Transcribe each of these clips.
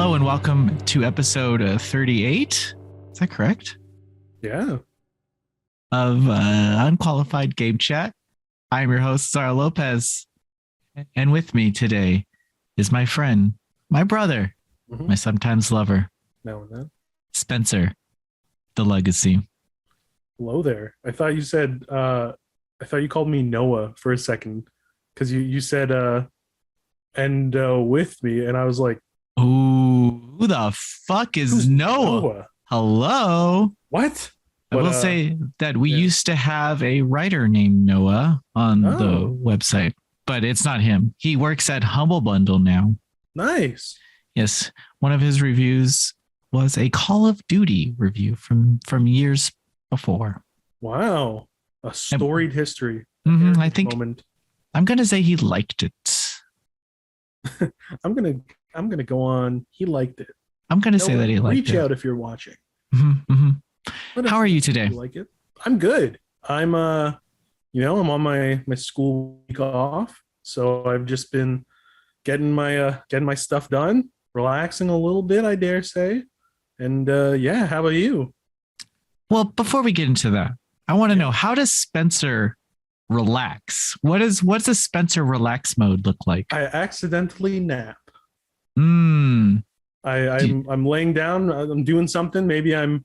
Hello and welcome to episode 38. Is that correct? Yeah. Of Unqualified Game Chat. I'm your host, Azario Lopez. And with me today is my friend, my brother, my sometimes lover, Now and then. Spencer, the legacy. Hello there. I thought you said, I thought you called me Noah for a second because you said, and with me. And I was like, Ooh, who the fuck is Noah? Hello. What? I will say that we used to have a writer named Noah on the website, but it's not him. He works at Humble Bundle now. Nice. Yes. One of his reviews was a Call of Duty review from years before. Wow. A storied history. I think I'm going to say he liked it. I'm gonna go on. He liked it. I'm going to say that he liked it. Reach out if you're watching. How are you today? You like it? I'm good. I'm I'm on my school week off, so I've just been getting my stuff done, relaxing a little bit, I dare say. And yeah, how about you? Well, before we get into that, I want to know, how does Spencer relax? What's a Spencer relax mode look like? I accidentally nap. I'm laying down, I'm doing something. Maybe I'm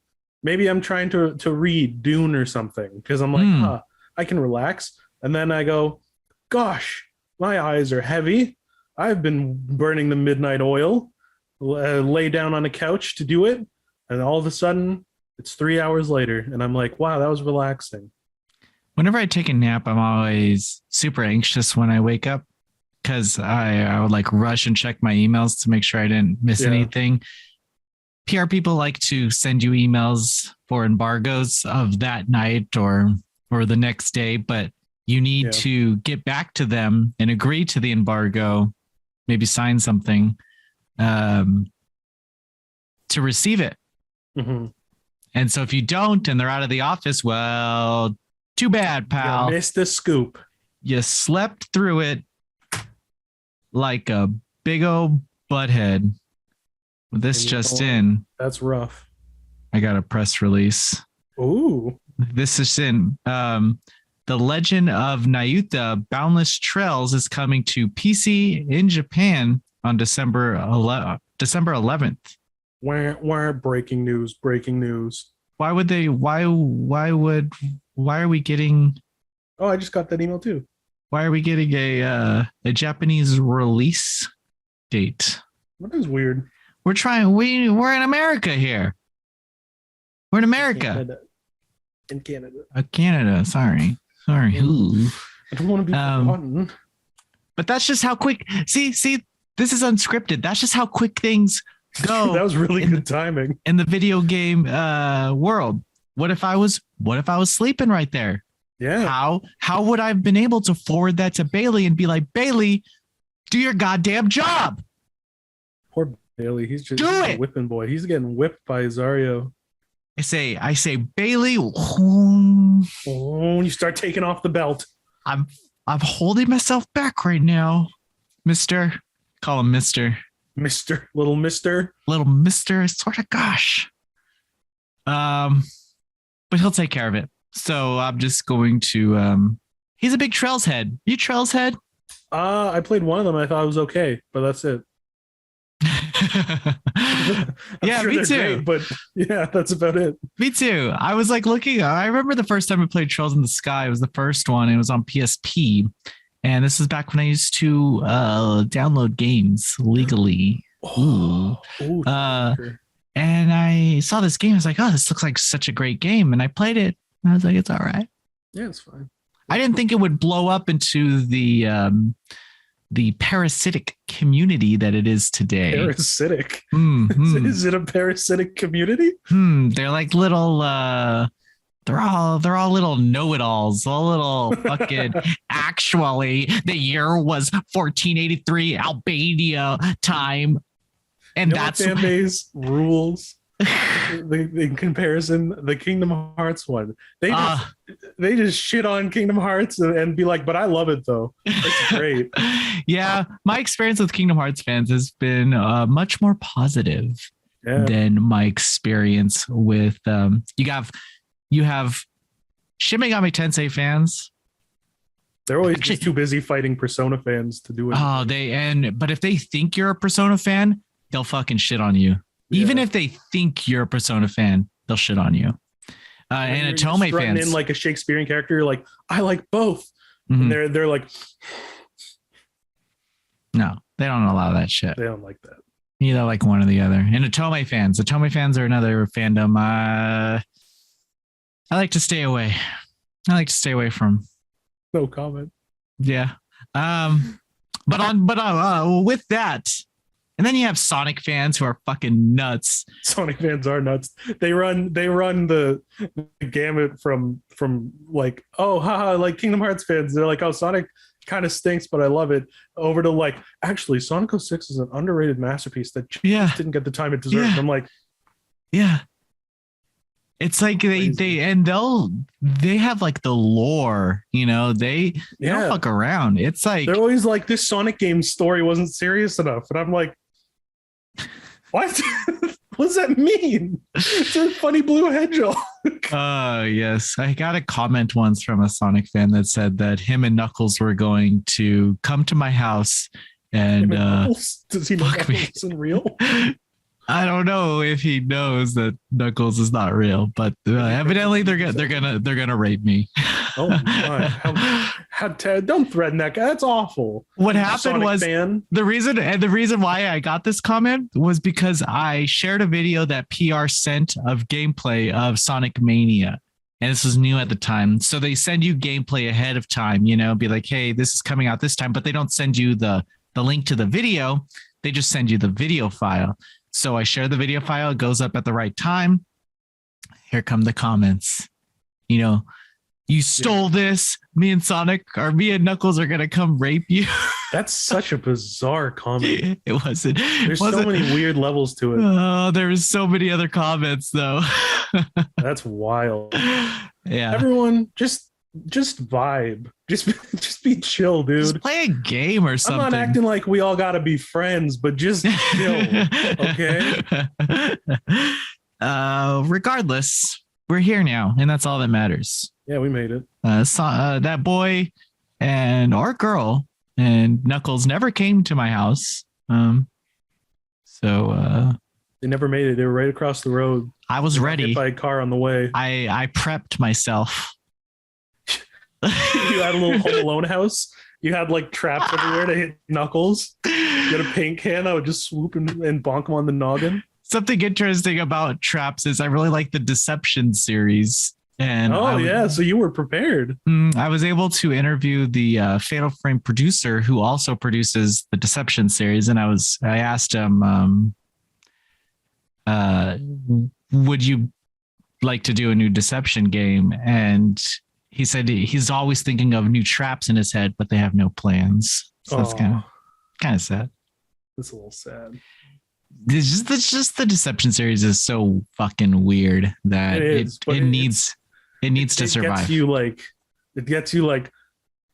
trying to read Dune or something because I'm like, I can relax. And then I go, gosh, my eyes are heavy. I've been burning the midnight oil. Lay down on a couch to do it, and all of a sudden it's 3 hours later, and I'm like, wow, that was relaxing. Whenever I take a nap, I'm always super anxious when I wake up because I would like rush and check my emails to make sure I didn't miss anything. PR people like to send you emails for embargoes of that night or the next day, but you need to get back to them and agree to the embargo, maybe sign something to receive it. And so if you don't and they're out of the office, well, too bad, pal. You missed the scoop. You slept through it like a big old butthead. This just in. That's rough. I got a press release. Ooh. This is in. The Legend of Nayuta Boundless Trails is coming to PC in Japan on December 11th. Where breaking news. Why would they? Why are we getting? Oh, I just got that email too. Why are we getting a Japanese release date? That is weird. We're in America here. We're in America. In Canada. Canada. Sorry. Ooh. I don't want to be forgotten. But that's just how quick. See, this is unscripted. That's just how quick things go. That was really good timing in the video game world. What if I was sleeping right there? Yeah. How would I have been able to forward that to Bailey and be like, Bailey, do your goddamn job? Poor Bailey. He's just a whipping boy. He's getting whipped by Azario. I say, Bailey. You start taking off the belt. I'm holding myself back right now, Mister. Call him Mister. Little Mister. Sort of. Gosh. But he'll take care of it. So I'm just going to. He's a big Trails head. You Trails head? I played one of them. I thought it was okay, but that's it. Yeah, sure me too. Great, but yeah, that's about it. Me too. I was like looking. I remember the first time I played Trails in the Sky. It was the first one. It was on PSP, and this is back when I used to download games legally. And I saw this game. I was like, oh, this looks like such a great game, and I played it. And I was like, it's all right. Yeah, it's fine. I didn't think it would blow up into the parasitic community that it is today. Parasitic? Is it a parasitic community? They're like little they're all little know-it-alls, all little fucking actually the year was 1483 Albania time. And that's fanbase rules. In comparison, the Kingdom Hearts one, they just shit on Kingdom Hearts and be like, but I love it though. It's great. Yeah, my experience with Kingdom Hearts fans has been much more positive than my experience with you have Shin Megami Tensei fans. They're always just too busy fighting Persona fans to do it. But if they think you're a Persona fan, they'll fucking shit on you. Yeah. Even if they think you're a Persona fan, they'll shit on you. And Otome fans, in like a Shakespearean character, you're like, I like both. Mm-hmm. And they're like, no, they don't allow that shit. They don't like that. Either like one or the other. And Otome fans are another fandom. I like to stay away. I like to stay away from. No comment. Yeah. But with that, and then you have Sonic fans who are fucking nuts. Sonic fans are nuts. They run the gamut from like, oh haha, like Kingdom Hearts fans. They're like, oh, Sonic kind of stinks, but I love it. Over to like, actually, Sonic 06 is an underrated masterpiece that just didn't get the time it deserved. Yeah. I'm like, yeah. It's like they have like the lore, you know, they don't fuck around. It's like they're always like, this Sonic game story wasn't serious enough. And I'm like, what? What does that mean? It's a funny blue hedgehog. Yes. I got a comment once from a Sonic fan that said that him and Knuckles were going to come to my house and does he know Knuckles isn't real? I don't know if he knows that Knuckles is not real, but evidently they're gonna rape me. Oh my! Don't threaten that guy. That's awful. What happened was the reason why I got this comment was because I shared a video that PR sent of gameplay of Sonic Mania, and this was new at the time. So they send you gameplay ahead of time, you know, be like, hey, this is coming out this time, but they don't send you the link to the video. They just send you the video file. So I share the video file, it goes up at the right time. Here come the comments. You know, you stole this. Me and Knuckles are going to come rape you. That's such a bizarre comment. It wasn't. There's so many weird levels to it. Oh, there was so many other comments though. That's wild. Yeah. Everyone just vibe. Just be chill, dude. Just play a game or something. I'm not acting like we all gotta be friends, but just chill. Okay. Regardless, we're here now, and that's all that matters. Yeah, we made it. That boy or girl and Knuckles never came to my house. So they never made it. They were right across the road. I was ready. Hit by a car on the way. I prepped myself. You had a little Home Alone house. You had like traps everywhere to hit Knuckles. You had a paint can that would just swoop and bonk him on the noggin. Something interesting about traps is I really like the Deception series. And so you were prepared. I was able to interview the Fatal Frame producer who also produces the Deception series, and I asked him, would you like to do a new Deception game? And he said he's always thinking of new traps in his head, but they have no plans. So that's kind of sad. That's a little sad. It's just the Deception series is so fucking weird that it needs to survive. It gets you like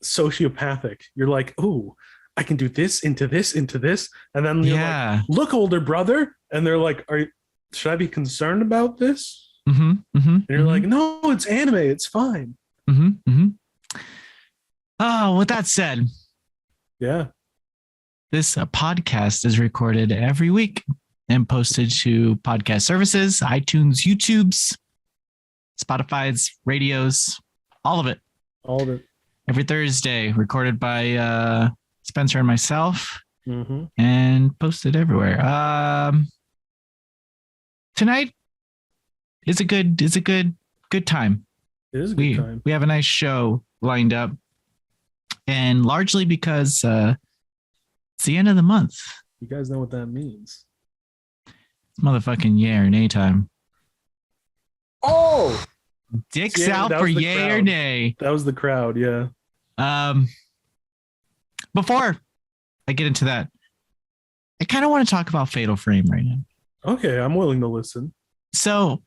sociopathic. You're like, oh, I can do this into this into this, and then you're like, look, older brother, and they're like, should I be concerned about this? And you're like, no, it's anime. It's fine. Oh, with that said, this podcast is recorded every week and posted to podcast services, iTunes, YouTube's, Spotify's, radios, all of it. Every Thursday, recorded by Spencer and myself, and posted everywhere. Tonight is a good time. It is a good time. We have a nice show lined up, and largely because it's the end of the month. You guys know what that means. It's motherfucking yay or nay time. Oh, dicks out for yay or nay. That was the crowd, yeah. Before I get into that, I kind of want to talk about Fatal Frame right now. Okay, I'm willing to listen. So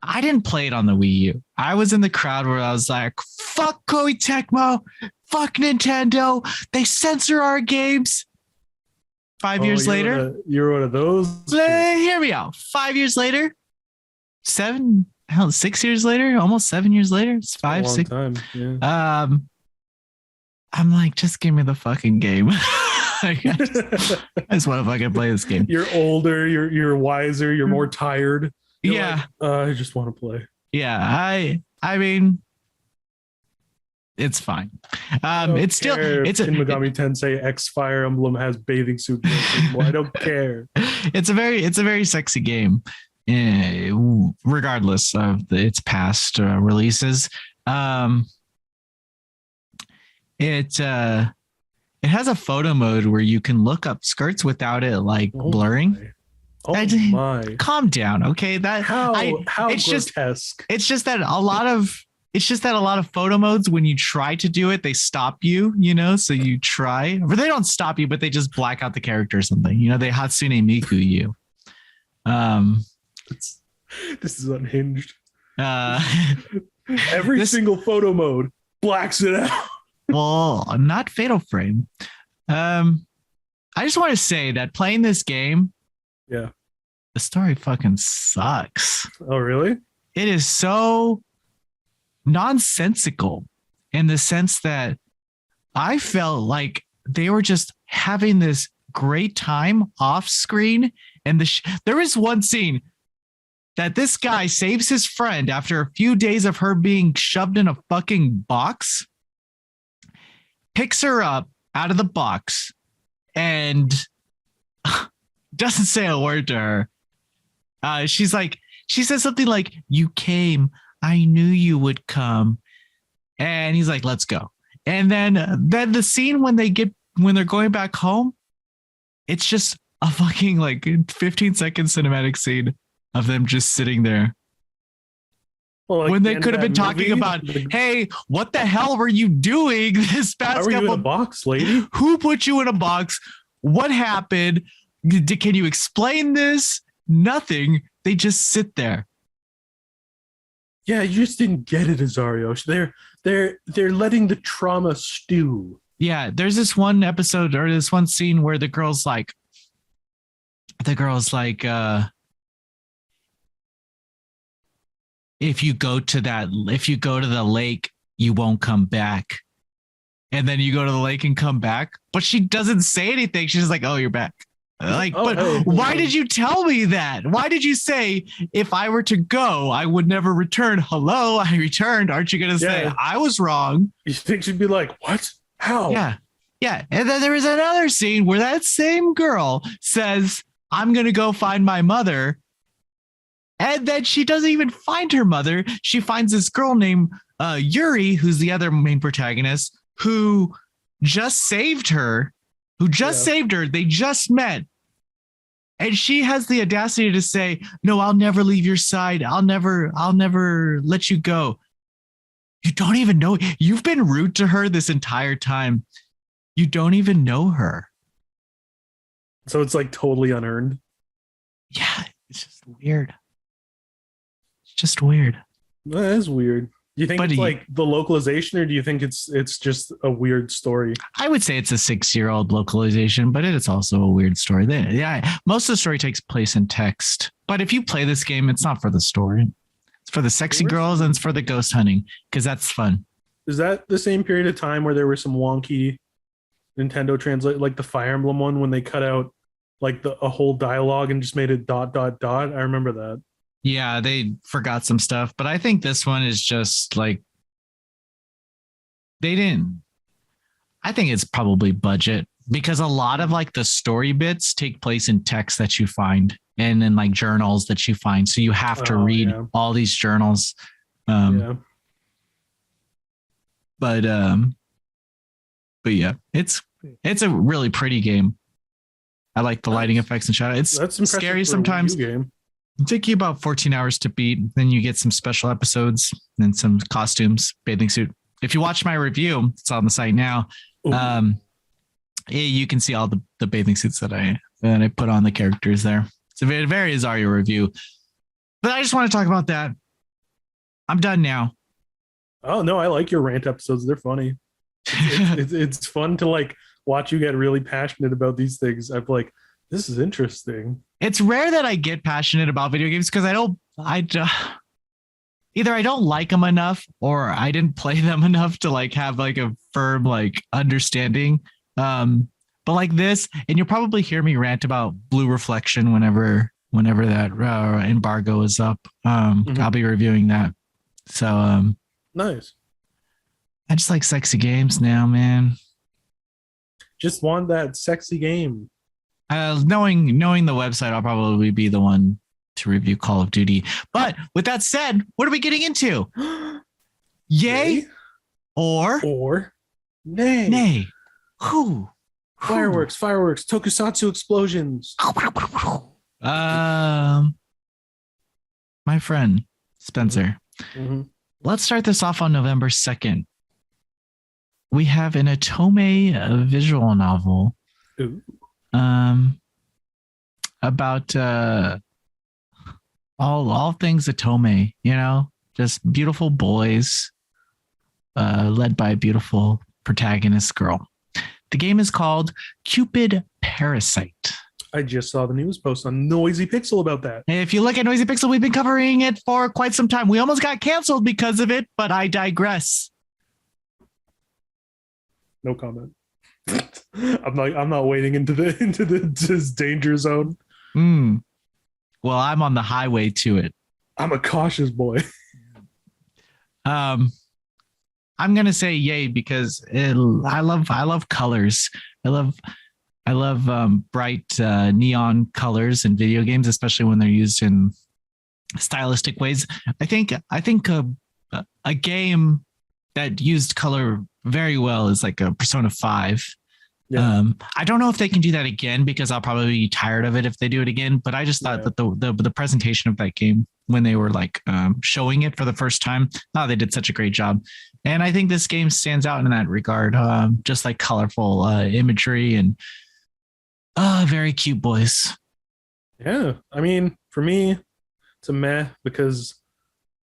I didn't play it on the Wii U. I was in the crowd where I was like, fuck Koei Tecmo, fuck Nintendo. They censor our games. 5 years later. You're one of those. Hear me out. 5 years later, 6 years later, almost 7 years later. It's 5, 6 time. Yeah. I'm like, just give me the fucking game. I just want to fucking play this game. You're older, you're wiser, you're more tired. You're I just want to play. Yeah, I mean, it's fine. It's still it's Shin Megami Tensei X Fire Emblem has bathing suit. I don't care. It's a very sexy game, regardless of its past releases. It has a photo mode where you can look up skirts without it blurring. My. Calm down, okay? How it's grotesque. It's just that a lot of photo modes, when you try to do it, they stop you, so you try, or they don't stop you, but they just black out the character or something. They Hatsune Miku you. This is unhinged. Every single photo mode blacks it out. Well, not Fatal Frame. I just want to say that playing this game, the story fucking sucks. Oh, really? It is so nonsensical in the sense that I felt like they were just having this great time off screen. And there is one scene that this guy saves his friend after a few days of her being shoved in a fucking box, picks her up out of the box, and doesn't say a word to her. She says something like, "You came. I knew you would come." And he's like, "Let's go." And then the scene when they're going back home, it's just a fucking 15-second cinematic scene of them just sitting there. Well, when they could have been talking about, hey, what the hell were you doing this past couple? Why were you in a box, lady? Who put you in a box? What happened? Can you explain this? Nothing. They just sit there. Yeah, you just didn't get it, Azario. They're letting the trauma stew. Yeah, there's this one episode or this one scene where the girl's like, if you go to the lake, you won't come back. And then you go to the lake and come back, but she doesn't say anything. She's just like, "Oh, you're back." Why did you tell me that? Why did you say if I were to go, I would never return? Hello, I returned. Aren't you going to say I was wrong? You think she'd be like, "What? How?" Yeah. And then there is another scene where that same girl says, "I'm going to go find my mother." And then she doesn't even find her mother. She finds this girl named Yuri, who's the other main protagonist, who just saved her. They just met. And she has the audacity to say, "No, I'll never leave your side. I'll never let you go." You don't even know. You've been rude to her this entire time. You don't even know her. So it's totally unearned. Yeah, it's just weird. Just weird. That is weird. Do you think it's the localization, or do you think it's just a weird story? I would say it's a 6-year-old localization, but it's also a weird story. Most of the story takes place in text. But if you play this game, it's not for the story. It's for the sexy girls and it's for the ghost hunting, because that's fun. Is that the same period of time where there were some wonky Nintendo translate, like the Fire Emblem one, when they cut out a whole dialogue and just made it ... I remember that. Yeah, they forgot some stuff, but I think this one is just they didn't. I think it's probably budget, because a lot of the story bits take place in text that you find and in journals that you find. So you have to read all these journals. But yeah, it's a really pretty game. I like the lighting effects and shadow. It's scary sometimes. It'll take you about 14 hours to beat. Then you get some special episodes and some costumes, bathing suit. If you watch my review, it's on the site now. You can see all the bathing suits that I put on the characters there. It's a very, very Azario review. But I just want to talk about that. I'm done now. Oh no, I like your rant episodes. They're funny. It's fun to like watch you get really passionate about these things. I'm like, this is interesting. It's rare that I get passionate about video games because either I don't like them enough or I didn't play them enough to like have like a firm like understanding. But like this, and you'll probably hear me rant about Blue Reflection whenever that embargo is up. I'll be reviewing that. So nice. I just like sexy games now, man. Just want that sexy game. Knowing the website, I'll probably be the one to review Call of Duty. But with that said, what are we getting into? Yay or nay? Nay. Who? Fireworks, tokusatsu explosions. My friend Spencer. Mm-hmm. Let's start this off on November 2nd. We have an Otome visual novel. Ooh. About all things Otome, just beautiful boys led by a beautiful protagonist girl. The game is called Cupid Parasite. I just saw the news post on Noisy Pixel about that. If you look at Noisy Pixel, we've been covering it for quite some time. We almost got canceled because of it, but I digress. No comment. I'm not wading into this danger zone. Well, I'm on the highway to it. I'm a cautious boy. I'm gonna say yay because I love colors. I love bright neon colors in video games, especially when they're used in stylistic ways. I think a game that used color very well is like a Persona 5. Yeah. I don't know if they can do that again because I'll probably be tired of it if they do it again. But I just thought that the presentation of that game when they were like showing it for the first time, they did such a great job. And I think this game stands out in that regard, just like colorful imagery and very cute boys. Yeah, I mean, for me, it's a meh because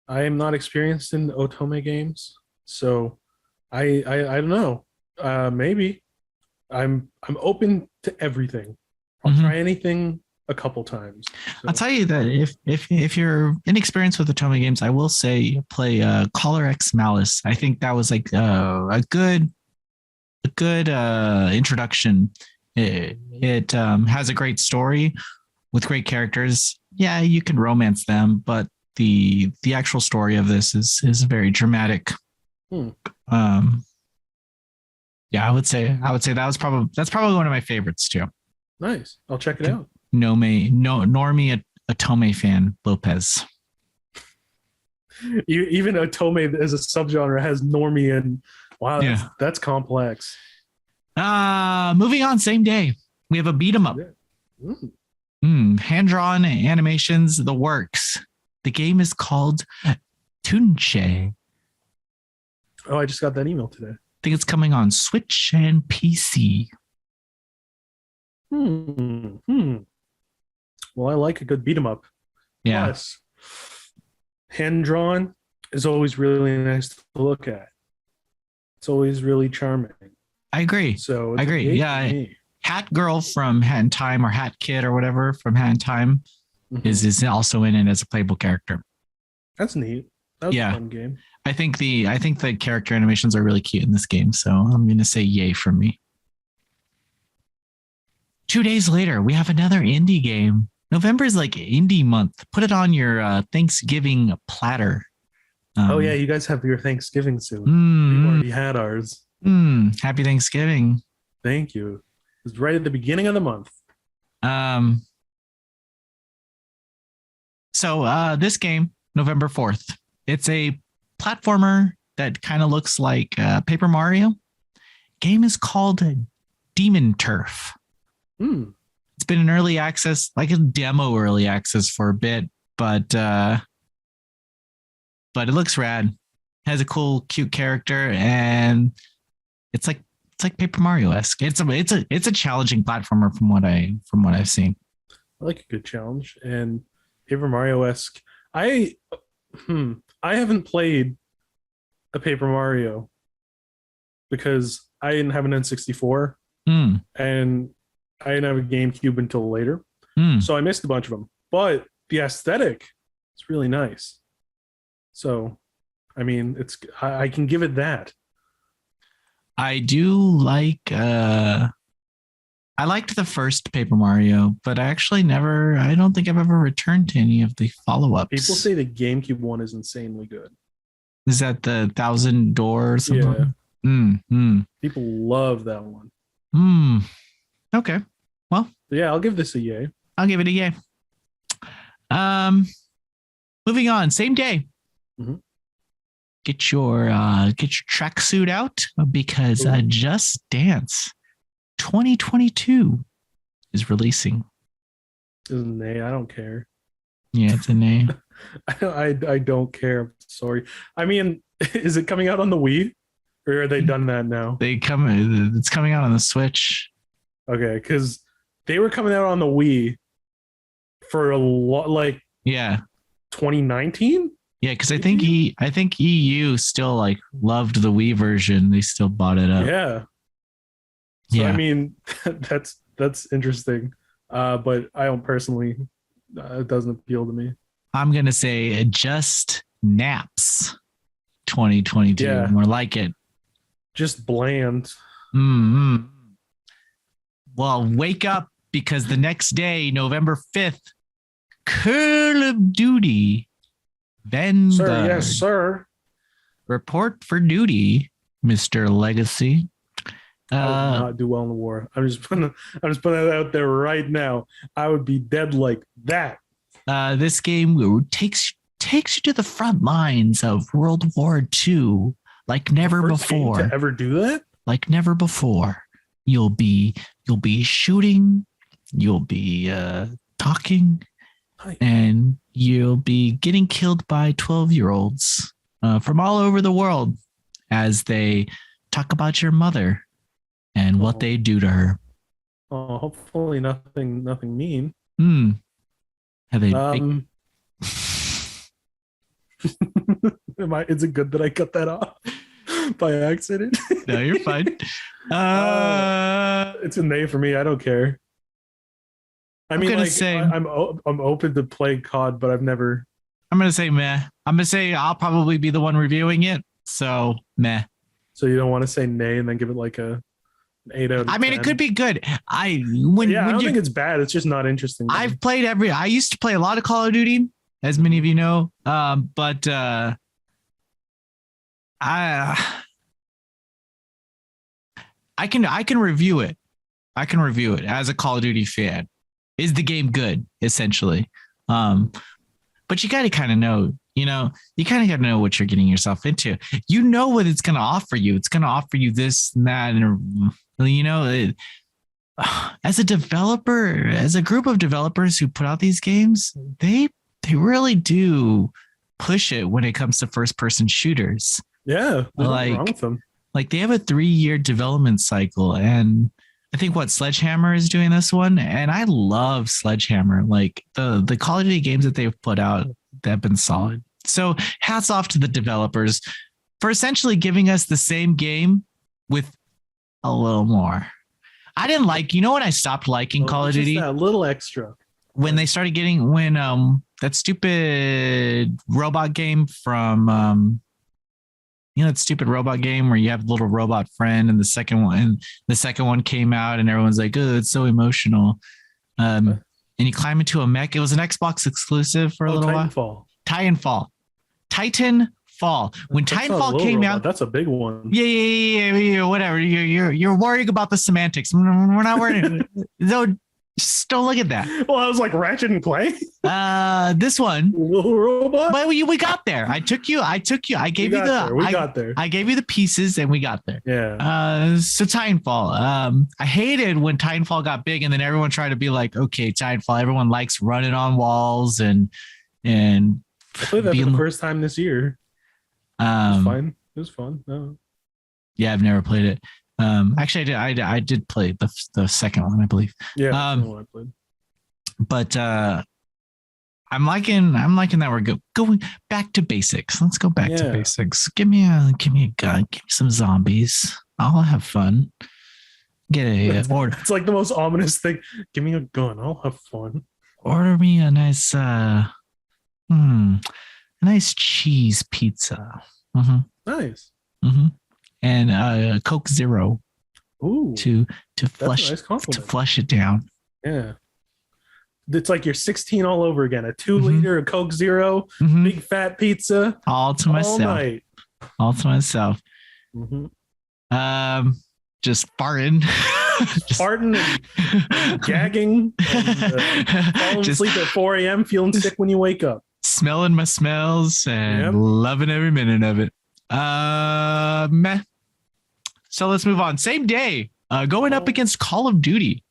I am not experienced in Otome games, so I don't know. Maybe. I'm open to everything. I'll try anything a couple times. So. I'll tell you that if you're inexperienced with the Otome games, I will say play Caller X Malice. I think that was like a good introduction. It has a great story with great characters. Yeah, you can romance them, but the actual story of this is very dramatic. Yeah, I would say that's probably one of my favorites too. Nice. I'll check it out. Normie Otome fan, Lopez. Even Otome as a subgenre has Normie and wow, that's complex. Moving on, same day. We have a beat 'em up. Hand-drawn animations, the works. The game is called Tunche. Oh, I just got that email today. I think it's coming on Switch and PC. Well, I like a good beat 'em up. Yeah. Plus, hand drawn is always really nice to look at. It's always really charming. I agree. So I agree. Yeah. Hat Girl from Hat in Time or Hat Kid or whatever from Hat in Time is also in it as a playable character. That's neat. That was a fun game. I think the character animations are really cute in this game, so I'm gonna say yay from me. 2 days later, we have another indie game. November is like indie month. Put it on your Thanksgiving platter. Oh yeah, you guys have your Thanksgiving soon. We've already had ours. Happy Thanksgiving. Thank you. It was right at the beginning of the month. So this game, November 4th, it's a platformer that kind of looks like Paper Mario. Game is called Demon Turf. It's been in early access, like a demo early access for a bit, but it looks rad. Has a cool, cute character, and it's like Paper Mario-esque. It's a challenging platformer from what I've seen. I like a good challenge, and Paper Mario-esque. I I haven't played a Paper Mario because I didn't have an N64 Mm, and I didn't have a GameCube until later. mm. So I missed a bunch of them. But the aesthetic is really nice. So I mean, I can give it that. I do like I liked the first Paper Mario, but I don't think I've ever returned to any of the follow-ups. People say the GameCube one is insanely good. Is that the Thousand Door or something? Yeah. People love that one. Okay. Well, yeah, I'll give this a yay. I'll give it a yay. Moving on, same day. Mm-hmm. Get your tracksuit out because Just Dance 2022 is releasing. It's an A. I don't care. Yeah, it's an A. I don't care. I'm sorry. I mean, is it coming out on the Wii, or are they done that now? It's coming out on the Switch. Okay, because they were coming out on the Wii for a lot, like 2019. Yeah, because I think EU still like loved the Wii version. They still bought it up. Yeah. So I mean, that's interesting. But I don't personally. It doesn't appeal to me. I'm gonna say Just Naps 2022. Yeah. More like it. Just bland. Mm-hmm. Well, wake up because the next day, November 5th, Call of Duty. Vanguard. Sir, yes, sir. Report for duty, Mr. Legacy. I would not do well in the war. I'm just putting it out there right now. I would be dead like that. This game takes you to the front lines of World War II like never before. To ever do that? Like never before. You'll be shooting. You'll be talking. And you'll be getting killed by 12-year-olds from all over the world as they talk about your mother and what they do to her. Oh, hopefully nothing mean. Have they? Is it good that I cut that off by accident? No, you're fine. It's an A for me. I don't care. I mean, I'm open to play COD, but I've never. I'm gonna say meh. I'm gonna say I'll probably be the one reviewing it, so meh. So you don't want to say nay and then give it like an 8 out of 10? I mean, it could be good. I don't think it's bad. It's just not interesting. I've played I used to play a lot of Call of Duty, as many of you know. But I can review it. I can review it as a Call of Duty fan. Is the game good, essentially? But you got to kind of know, you kind of got to know what you're getting yourself into. You know what it's going to offer you. It's going to offer you this and that. And, as a developer, as a group of developers who put out these games, they really do push it when it comes to first person shooters. Yeah. Like, wrong with them. Like they have a 3-year development cycle, and I think Sledgehammer is doing this one, and I love Sledgehammer. Like the Call of Duty games that they've put out, they've been solid. So hats off to the developers for essentially giving us the same game with a little more. I didn't like, when I stopped liking Call of Duty? A little extra. When they started getting, that stupid robot game from that stupid robot game where you have a little robot friend, and the second one came out and everyone's like, oh, it's so emotional. And you climb into a mech. It was an Xbox exclusive for a little while. Titanfall. When Titanfall came out, that's a big one. Yeah, whatever. You're worrying about the semantics. We're not worried. Just don't look at that. Well, I was like Ratchet and Clank. This one, little robot. But we got there. I took you. I gave you the. We got there. I gave you the pieces, and we got there. Yeah. So Titanfall. I hated when Titanfall got big, and then everyone tried to be like, okay, Titanfall. Everyone likes running on walls and. I played that for the first time this year. It was fine. It was fun. No. Yeah, I've never played it. Actually, I did play the second one, I believe. Yeah, the one I played. But I'm liking that we're going back to basics. Let's go back to basics. Give me a gun. Give me some zombies. I'll have fun. Get it's like the most ominous thing. Give me a gun. I'll have fun. Order me a nice cheese pizza. Nice. And a Coke Zero. Ooh. To flush it down. Yeah. It's like you're 16 all over again. A 2-liter, a Coke Zero, big fat pizza. All to myself. Night. All to myself. Just farting. Farting and gagging. And, falling asleep at 4 a.m. feeling sick when you wake up. Smelling my smells and loving every minute of it. Meh. So let's move on. Same day. Going up against Call of Duty.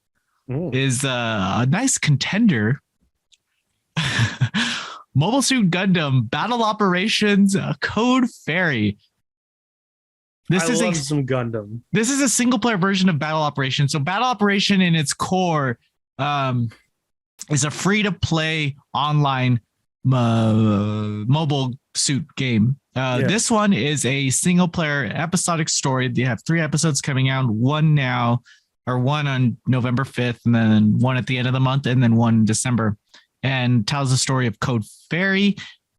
Is a nice contender. Mobile Suit Gundam Battle Operations Code Fairy. This is some Gundam. This is a single player version of Battle Operation. So Battle Operation in its core is a free to play online mobile suit game. This one is a single player episodic story. They have 3 episodes coming out, one on November 5th, and then one at the end of the month, and then one in December, and tells the story of Code Fairy.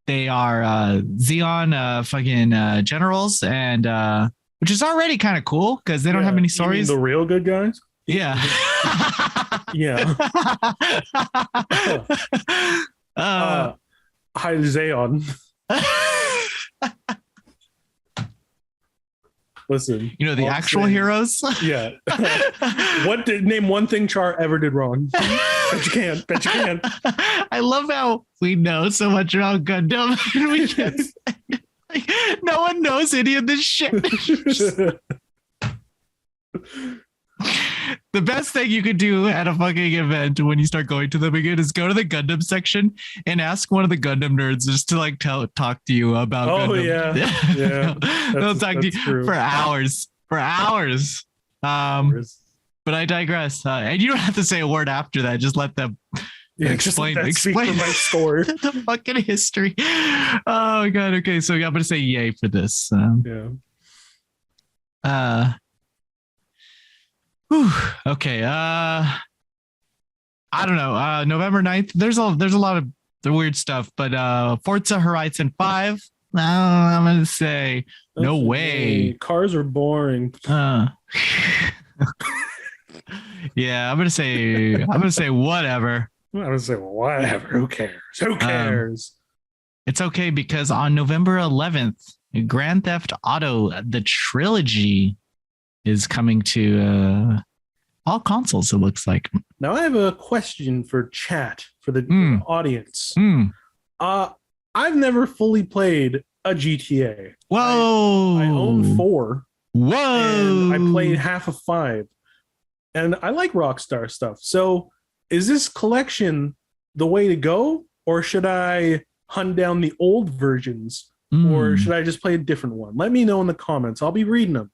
They are Xeon generals, and which is already kind of cool because they don't have many stories. The real good guys? Yeah. Yeah. Hi, Xeon. Listen, the actual heroes. Yeah. Name one thing Char ever did wrong? Bet you can't. I love how we know so much about Gundam. No one knows any of this shit. The best thing you could do at a fucking event when you start going to them again is go to the Gundam section and ask one of the Gundam nerds just to talk to you about Gundam. Yeah. They'll talk to you for hours. But I digress. And you don't have to say a word after that. Just let them explain my story. The fucking history. Oh god. Okay, so I'm gonna say yay for this. Okay. I don't know. November 9th. There's a lot of the weird stuff, but Forza Horizon 5. I'm gonna say no way. Cars are boring. Yeah, I'm gonna say whatever. I'm gonna say whatever. Who cares? It's okay because on November 11th, Grand Theft Auto the trilogy is coming to all consoles, it looks like. Now I have a question for chat, for the audience. I've never fully played a GTA. Whoa! I own 4. Whoa! And I played half of 5. And I like Rockstar stuff. So is this collection the way to go? Or should I hunt down the old versions? Or should I just play a different one? Let me know in the comments. I'll be reading them.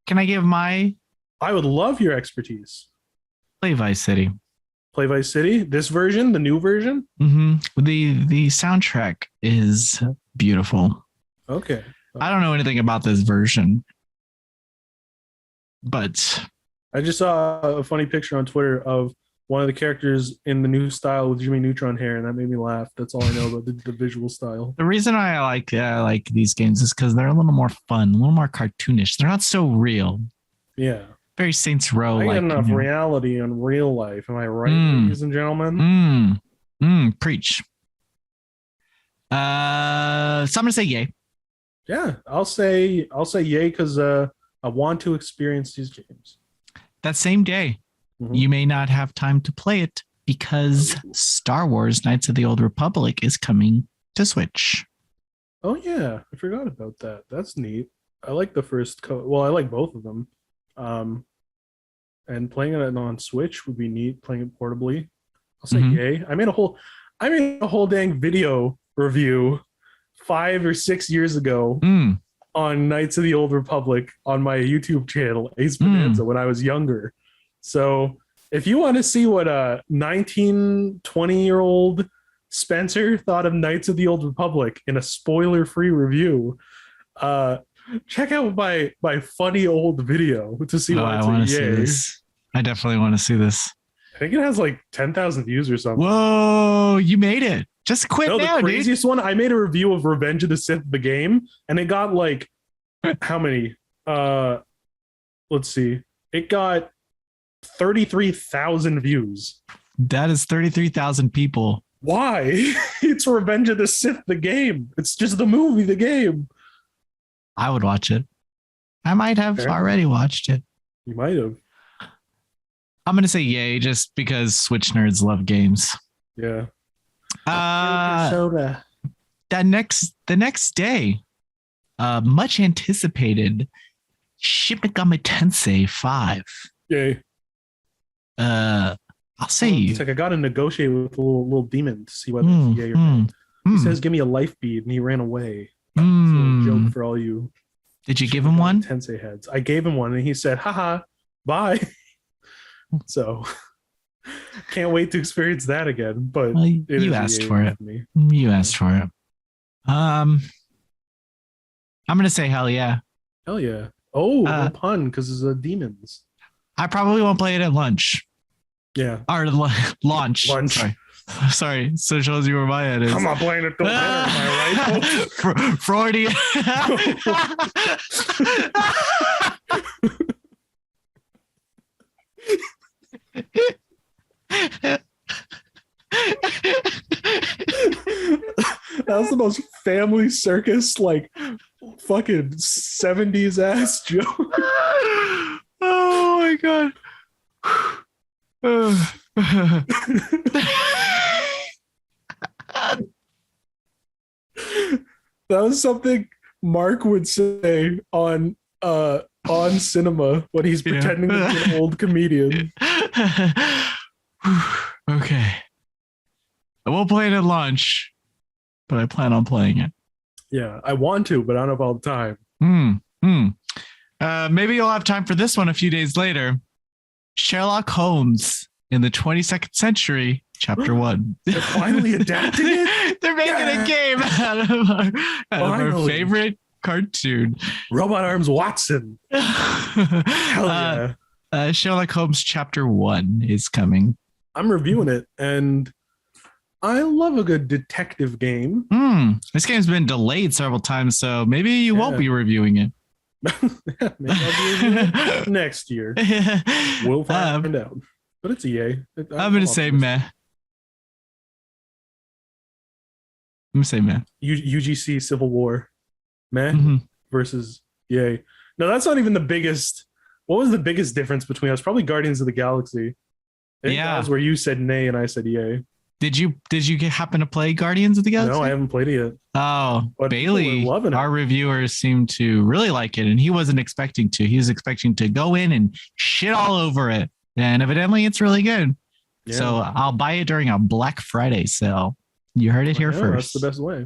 Can I give I would love your expertise. Play Vice City. Play Vice City? This version? The new version? The soundtrack is beautiful. Okay. I don't know anything about this version, but I just saw a funny picture on Twitter of one of the characters in the new style with Jimmy Neutron hair, and that made me laugh. That's all I know about the visual style. The reason I like these games is because they're a little more fun, a little more cartoonish. They're not so real. Yeah. Very Saints Row. I got enough reality in real life. Am I right, ladies and gentlemen? Preach. So I'm gonna say yay. Yeah, I'll say yay because I want to experience these games. That same day. You may not have time to play it because Star Wars Knights of the Old Republic is coming to Switch. Oh, yeah. I forgot about that. That's neat. I like the first I like both of them. And playing it on Switch would be neat, playing it portably. I'll say yay. I made a whole dang video review 5 or 6 years ago on Knights of the Old Republic on my YouTube channel, Ace Bonanza, when I was younger. So if you want to see what a 19, 20-year-old Spencer thought of Knights of the Old Republic in a spoiler-free review. Check out my funny old video to see why I it's want a to see yay. this. I definitely want to see this. I think it has like 10,000 views or something. Whoa, you made it. Just quit now, the craziest one, I made a review of Revenge of the Sith, the game, and it got like, how many? Let's see. It got 33,000 views. That is 33,000 people. Why? It's Revenge of the Sith, the game. It's just the movie, the game. I would watch it. I might have already watched it. You might have. I'm going to say yay just because Switch nerds love games. Yeah. The next day, much anticipated Shin Megami Tensei 5. Yay. I'll say it's like I got to negotiate with a little demon to see whether it's yay or nay. He says, "Give me a life bead," and he ran away. It's a little joke for all you. Did you give him one? Tensei heads. I gave him one, and he said, "Haha, bye." So can't wait to experience that again. But you asked for it. You asked for it. I'm gonna say hell yeah. Hell yeah. Oh, no pun because it's demons. I probably won't play it at lunch. Yeah. Or launch. Sorry. So shows you where my head is. I'm not playing it till dinner, am I right? Freudian. That was the most family circus, like fucking 70s ass joke. Oh my god. That was something Mark would say on cinema when he's pretending to be an old comedian. Okay. I won't play it at lunch, but I plan on playing it. Yeah, I want to, but I don't have all the time. Maybe you'll have time for this one a few days later. Sherlock Holmes in the 22nd Century, Chapter 1. They're finally adapting it? They're making a game out of our favorite cartoon. Robot Arms Watson. Hell yeah. Sherlock Holmes Chapter 1 is coming. I'm reviewing it, and I love a good detective game. This game's been delayed several times, so maybe you won't be reviewing it. Maybe I'll be reviewing it next year. We'll find out. But it's a yay. I'm going to say meh. I'm going to say meh. UGC Civil War. Meh versus yay. No, that's not even the biggest. What was the biggest difference between us? Probably Guardians of the Galaxy. That was where you said nay and I said yay. Did you happen to play Guardians of the Galaxy? No, I haven't played it yet. Oh, but Bailey, our reviewer, seemed to really like it, and he wasn't expecting to. He was expecting to go in and shit all over it, and evidently it's really good. Yeah. So I'll buy it during a Black Friday sale. You heard it here first. That's the best way.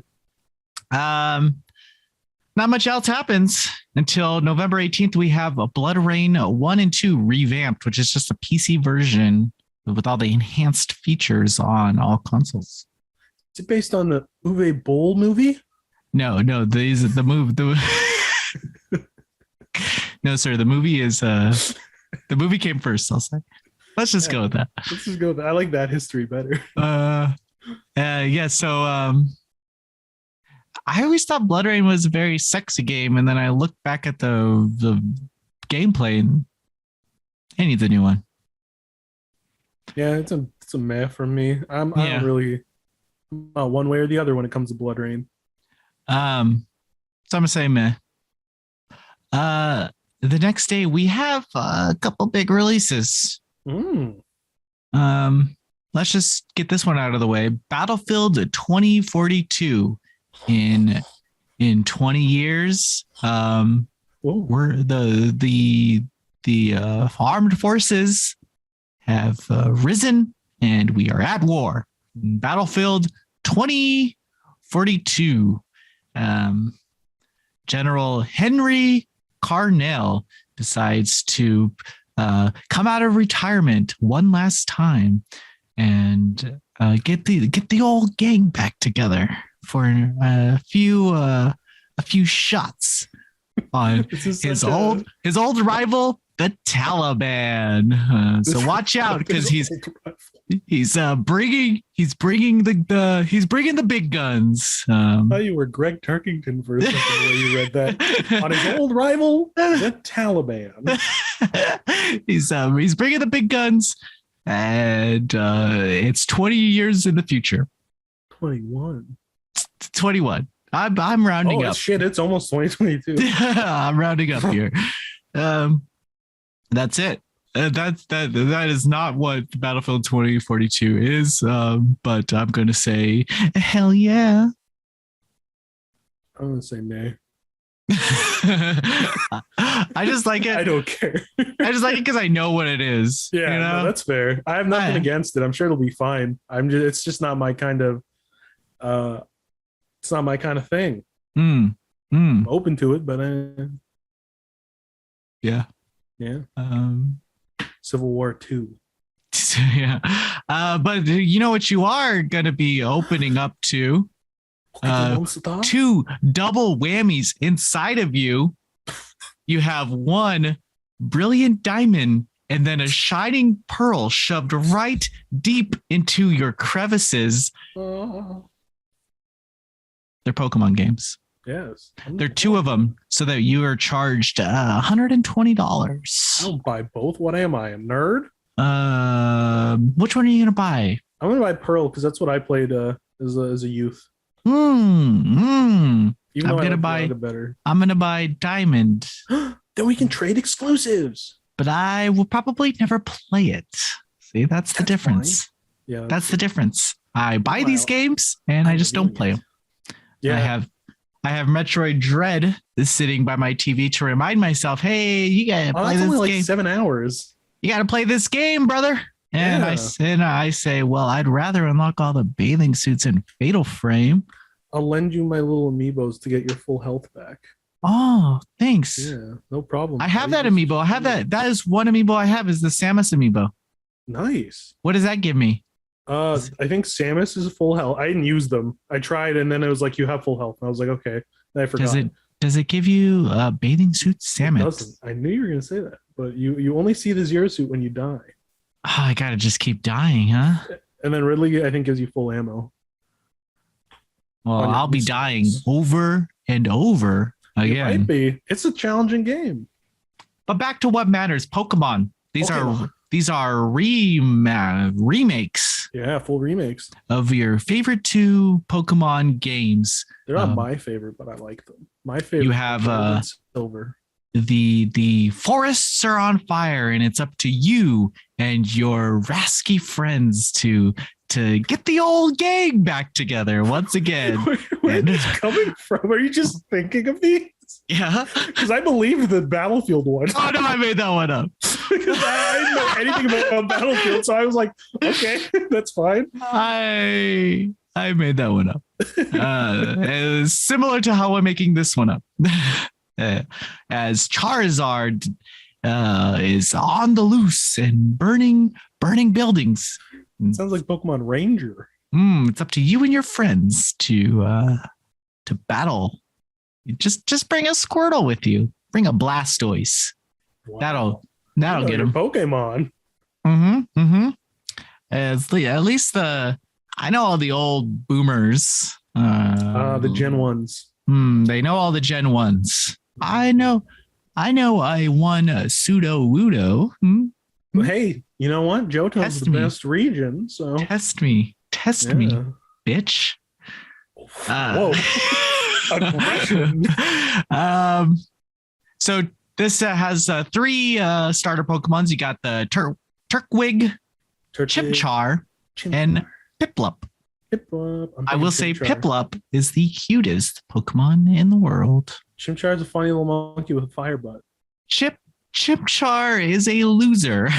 Not much else happens until November 18th. We have a Blood Rain 1 and 2 revamped, which is just a PC version with all the enhanced features on all consoles. Is it based on the Uwe Boll movie? No. The movie. No, sir. The movie is the movie came first. I'll say. Let's just go with that. Let's just go with that. I like that history better. Yeah. So I always thought Blood Rain was a very sexy game, and then I looked back at the gameplay, and I need the new one. Yeah, it's a meh from me. I'm not really one way or the other when it comes to Blood Rain. So I'm gonna say meh. The next day we have a couple big releases. Let's just get this one out of the way. Battlefield 2042 in 20 years. We're the armed forces have risen, and we are at war. Battlefield 2042. General Henry Carnell decides to come out of retirement one last time and get the old gang back together for a few shots on his old rival, the Taliban. So watch out because he's bringing the big guns. I thought you were Greg Turkington for a second the way you read that. On his old rival, the Taliban. He's bringing the big guns, and it's 20 years in the future. 21. 21. I'm rounding up. Shit, it's almost 2022. I'm rounding up here. That's it. That is not what Battlefield 2042 is. But I'm going to say hell yeah. I'm going to say nay. I just like it. I don't care. I just like it because I know what it is. Yeah, no, that's fair. I have nothing against it. I'm sure it'll be fine. It's just not my kind of it's not my kind of thing. I'm open to it, but yeah. Civil War 2. Yeah. But you know what you are going to be opening up to? Two double whammies inside of you. You have one brilliant diamond and then a shining pearl shoved right deep into your crevices. They're Pokemon games. Yes. There are two of them so that you are charged $120. I don't buy both. What am I, a nerd? Which one are you going to buy? I'm going to buy Pearl because that's what I played as a youth. I'm going to buy Diamond. Then we can trade exclusives. But I will probably never play it. See, that's the difference. Fine. Yeah. That's the difference. I buy these games and I just don't play them. Yeah. I have Metroid Dread sitting by my TV to remind myself, hey, you gotta play this only game. Like 7 hours. You gotta play this game, brother. And I say, well, I'd rather unlock all the bathing suits in Fatal Frame. I'll lend you my little amiibos to get your full health back. Oh, thanks. Yeah, no problem. I have that amiibo. I have that. That is one amiibo I have is the Samus amiibo. Nice. What does that give me? I think Samus is full health. I didn't use them. I tried, and then it was like you have full health. And I was like, okay. And I forgot. Does it give you a bathing suit, Samus? It doesn't. I knew you were gonna say that, but you only see the Zero suit when you die. Oh, I gotta just keep dying, huh? And then Ridley, I think, gives you full ammo. Well, I'll be dying over and over again. It might be. It's a challenging game. But back to what matters: Pokemon. These are remakes. Yeah, full remakes of your favorite two Pokemon games. They're not my favorite, but I like them. My favorite. You have Silver. The forests are on fire, and it's up to you and your rasky friends to get the old gang back together once again. Where is this coming from? Are you just thinking of these? Yeah, because I believed the Battlefield one. Oh no, I made that one up. Because I didn't know anything about Battlefield, so I was like, okay, that's fine. I made that one up. Similar to how I'm making this one up. As Charizard is on the loose and burning buildings. It sounds like Pokemon Ranger. It's up to you and your friends to battle. Just bring a Squirtle with you. Bring a Blastoise. Wow. That'll get him. Pokemon. At least I know all the old boomers. The Gen 1s. They know all the Gen 1s. I know I won Pseudo Wudo. Hey, you know what? Johto's the best region, so test me, bitch. Whoa. Aggression. So this has 3 starter Pokemons. You got the Turtwig, Chimchar, and Piplup. I will say Piplup is the cutest Pokemon in the world. Chimchar is a funny little monkey with a fire butt. Chimchar is a loser.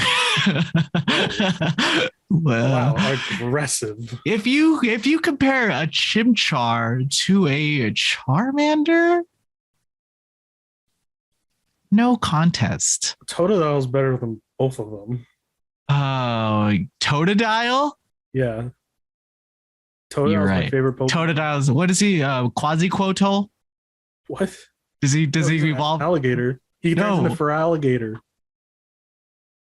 Wow, aggressive. If you compare a Chimchar to a Charmander, no contest. Totodile is better than both of them. Totodile? Yeah. You're Totodile's my right. favorite Pokemon. Totodile's, what is he? Quasi-Quotol? What? Does he He's an evolve? alligator. He turns No. into Feraligator.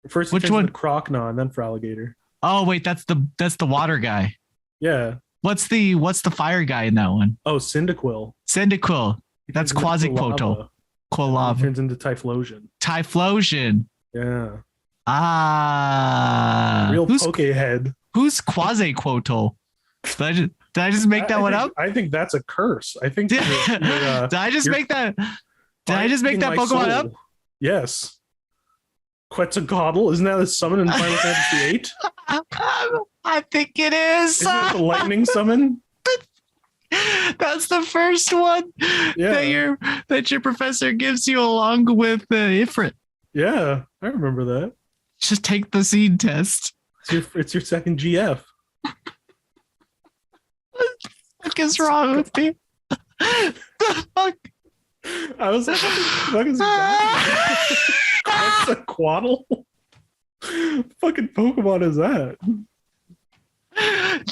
First he Which turns one? into Crocodile, then Feraligator. Oh wait, that's the water guy. Yeah. What's the fire guy in that one? Oh, Cyndaquil. Cyndaquil. He That's turns into Quasi-Quotol. Quilava. He Quilava. turns into Typhlosion. Typhlosion. Yeah. Ah. Real Pokehead. Who's Quasi-Quotol? Did I just make that one up? I think that's a curse. I think Did I just make that? Did I just make that Pokemon up? Yes. Quetzalcoatl, isn't that a summon in Final Fantasy VIII? I think it is. Isn't it the lightning summon? That's the first one that your professor gives you along with Ifrit. Yeah, I remember that. Just take the seed test. It's your second GF. What is wrong with me? The fuck? I was like, what is Quetzalcoatl? Fucking Pokemon is that?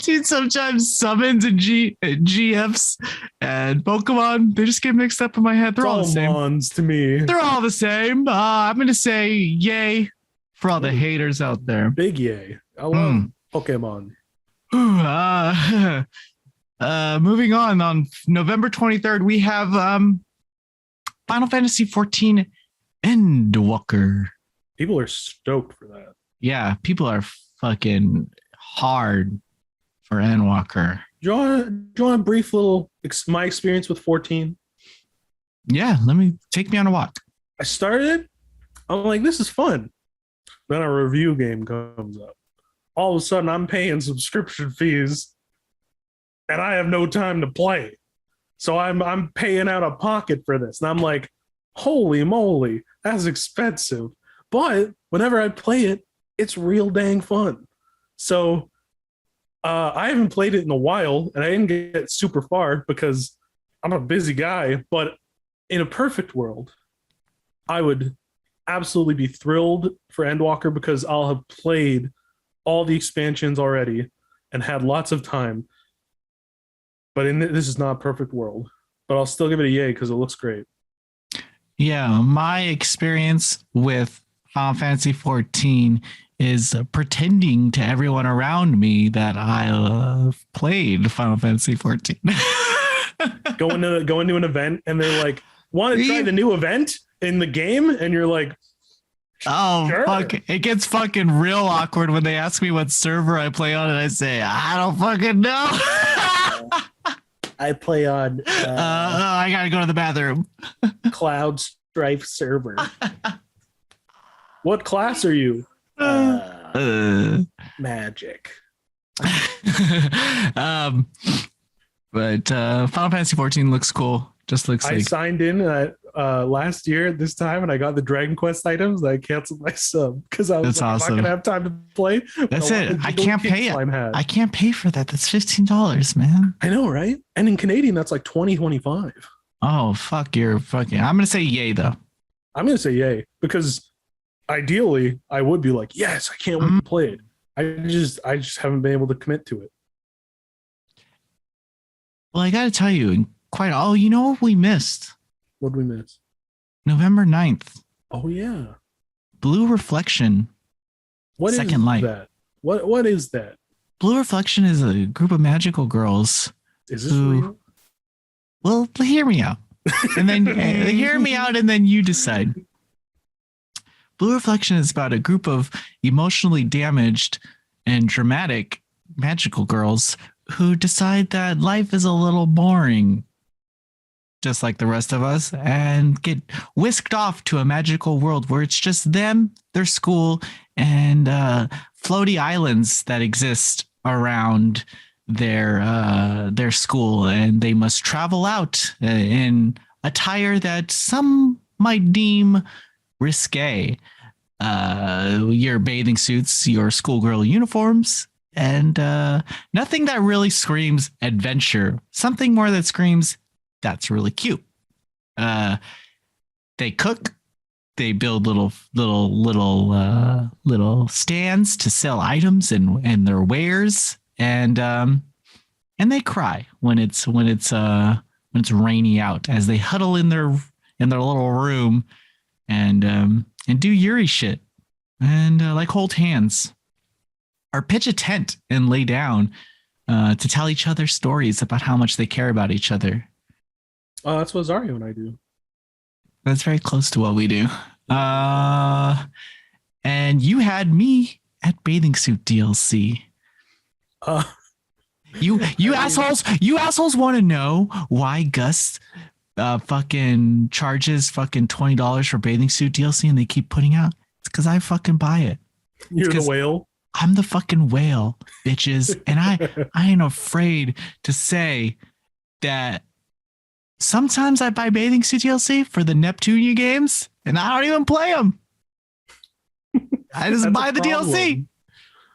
Dude, sometimes summons and GFs and Pokemon, they just get mixed up in my head. They're all the same. Mons to me. They're all the same. I'm going to say yay for all the haters out there. Big yay. I love Pokemon. Moving on November 23rd, we have Final Fantasy 14 Endwalker. People are stoked for that. Yeah, people are fucking hard for Endwalker. Do you want a brief little my experience with 14? Yeah, take me on a walk. I started. I'm like, this is fun. Then a review game comes up. All of a sudden, I'm paying subscription fees, and I have no time to play. So I'm paying out of pocket for this, and I'm like, holy moly, that's expensive. But whenever I play it, it's real dang fun. So I haven't played it in a while, and I didn't get super far because I'm a busy guy. But in a perfect world, I would absolutely be thrilled for Endwalker because I'll have played all the expansions already and had lots of time. But this is not a perfect world. But I'll still give it a yay because it looks great. Yeah, my experience with Final Fantasy 14 is pretending to everyone around me that I played Final Fantasy 14. Going to an event and they're like, want to try the new event in the game? And you're like, oh, sure. Fuck. It gets fucking real awkward when they ask me what server I play on and I say, I don't fucking know. I play on I gotta go to the bathroom. Cloud Strife server. What class are you? Magic. But Final Fantasy 14 looks cool. Just looks like I signed in last year at this time and I got the Dragon Quest items. I canceled my sub because I was That's awesome. I'm not gonna have time to play. That's it. I can't pay it. I can't pay for that. That's $15, man. I know, right? And in Canadian, that's like 20-25. Oh, fuck, you're fucking. I'm gonna say yay though. I'm gonna say yay because ideally I would be like, yes, I can't wait to play it. I just haven't been able to commit to it. Well, I gotta tell you, you know what we missed? What did we miss? November 9th. Oh yeah. Blue Reflection. What Second is Light. that? What is that? Blue Reflection is a group of magical girls. Is this real? Well, hear me out. And then hear me out and then you decide. Blue Reflection is about a group of emotionally damaged and dramatic magical girls who decide that life is a little boring, just like the rest of us, and get whisked off to a magical world where it's just them, their school, and floaty islands that exist around their school, and they must travel out in attire that some might deem risque. Your bathing suits, your schoolgirl uniforms, and nothing that really screams adventure. Something more that screams, that's really cute. They cook. They build little stands to sell items and their wares. And and they cry when it's rainy out as they huddle in their little room and do Yuri shit and like hold hands or pitch a tent and lay down to tell each other stories about how much they care about each other. Oh, that's what Azario and I do. That's very close to what we do. And you had me at bathing suit DLC. You assholes want to know why Gus fucking charges fucking $20 for bathing suit DLC and they keep putting out? It's because I fucking buy it. You're the whale. I'm the fucking whale, bitches. And I ain't afraid to say that sometimes I buy bathing suit DLC for the Neptunia games and I don't even play them. I just buy the DLC.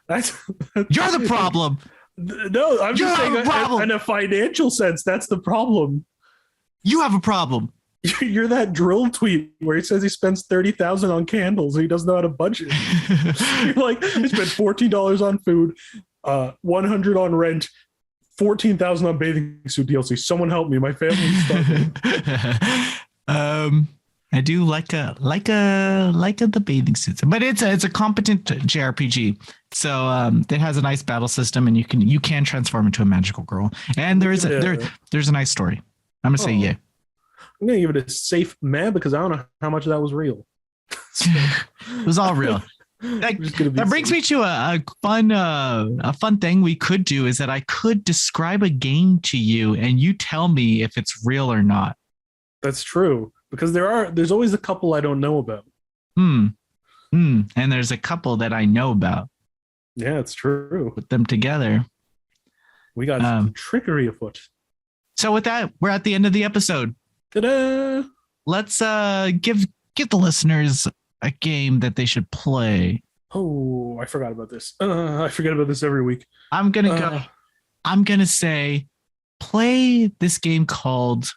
You're the problem. No, I'm just saying in a financial sense, that's the problem. You have a problem. You're that drill tweet where he says he spends $30,000 on candles and he doesn't know how to budget. You're like, I spent $14 on food, $100 on rent, $14,000 on bathing suit DLC. Someone help me. My family's struggling. I do like the bathing suits, but it's a competent JRPG. So it has a nice battle system, and you can transform into a magical girl, and there's a nice story. I'm gonna say yeah. I'm gonna give it a safe meh because I don't know how much of that was real. It was all real. That brings me to a fun thing we could do is that I could describe a game to you, and you tell me if it's real or not. That's true. Because there's always a couple I don't know about. And there's a couple that I know about. Yeah, it's true. Put them together. We got some trickery afoot. So with that, we're at the end of the episode. Ta-da! Let's give the listeners a game that they should play. Oh, I forgot about this. I forget about this every week. I'm gonna say play this game called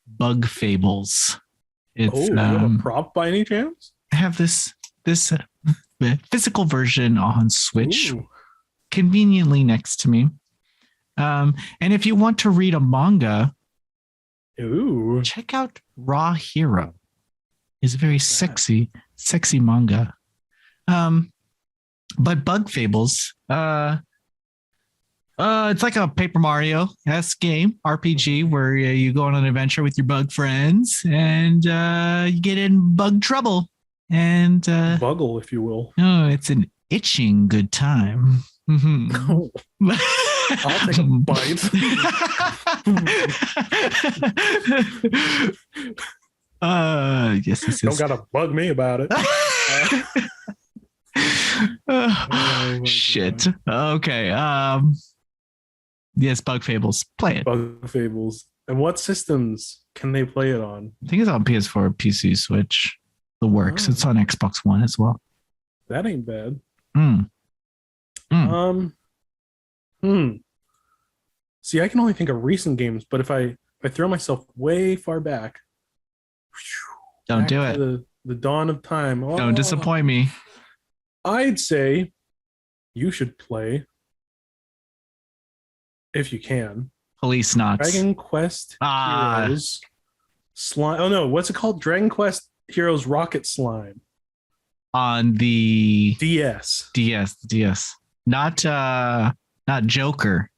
Bug Fables. It's, you have a prop by any chance? I have this physical version on Switch, conveniently next to me. And if you want to read a manga, check out Raw Hero. It's a very sexy manga. But Bug Fables, it's like a Paper Mario-esque game, RPG, where you go on an adventure with your bug friends and you get in bug trouble. And Buggle, if you will. Oh, it's an itching good time. I'll take a bite. Yes. Don't gotta bug me about it. Shit. Okay. Yes, Bug Fables. Play it. Bug Fables. And what systems can they play it on? I think it's on PS4, PC, Switch. The works. It's on Xbox One as well. That ain't bad. See, I can only think of recent games, but if I throw myself way far back, don't do it. The dawn of time. Don't disappoint me. I'd say you should play, if you can, Police Knots. Dragon Quest Heroes Slime. Oh no, what's it called? Dragon Quest Heroes Rocket Slime. On the DS. Not Joker.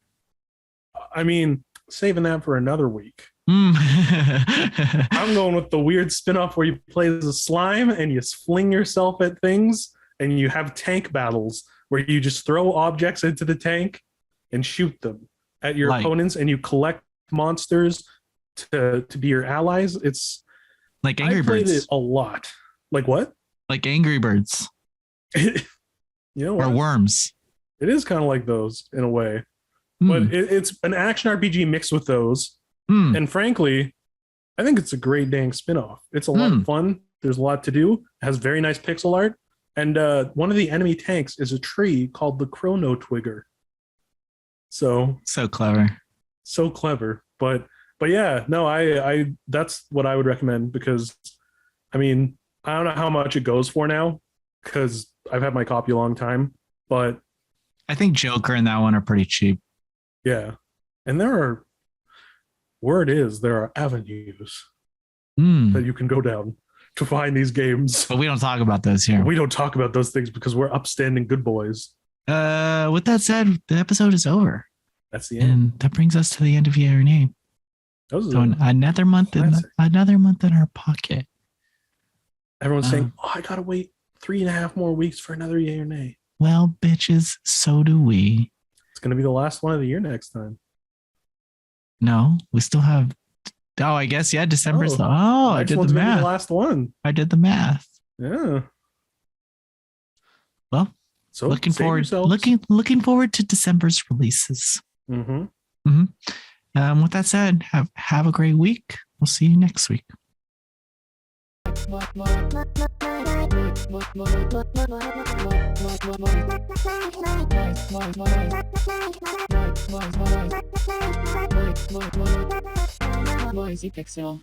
I mean, saving that for another week. I'm going with the weird spin-off where you play as a slime and you fling yourself at things and you have tank battles where you just throw objects into the tank and shoot them at your opponents and you collect monsters to be your allies. It's like Angry Birds. I played it a lot. Like what? Like Angry Birds. You know what? Or Worms. It is kind of like those in a way. But it's an action RPG mixed with those. And frankly, I think it's a great dang spinoff. It's a lot of fun. There's a lot to do. It has very nice pixel art. And one of the enemy tanks is a tree called the Chrono Twigger. So clever. So clever. But yeah, no, I that's what I would recommend because I mean, I don't know how much it goes for now because I've had my copy a long time, but I think Joker and that one are pretty cheap. Yeah. And word is there are avenues that you can go down to find these games. But we don't talk about those here. We don't talk about those things because we're upstanding good boys. With that said, the episode is over. That's the end. And that brings us to the end of Yay or Nay. So another month in our pocket. Everyone's saying, "Oh, I gotta wait 3.5 more weeks for another Yay or Nay." Well, bitches, so do we. It's gonna be the last one of the year next time. No, we still have. Oh, I guess December's the. Oh, I did the math. The last one. I did the math. Yeah. Well, so looking forward to December's releases. With that said, have a great week. We'll see you next week. Noisy Pixel.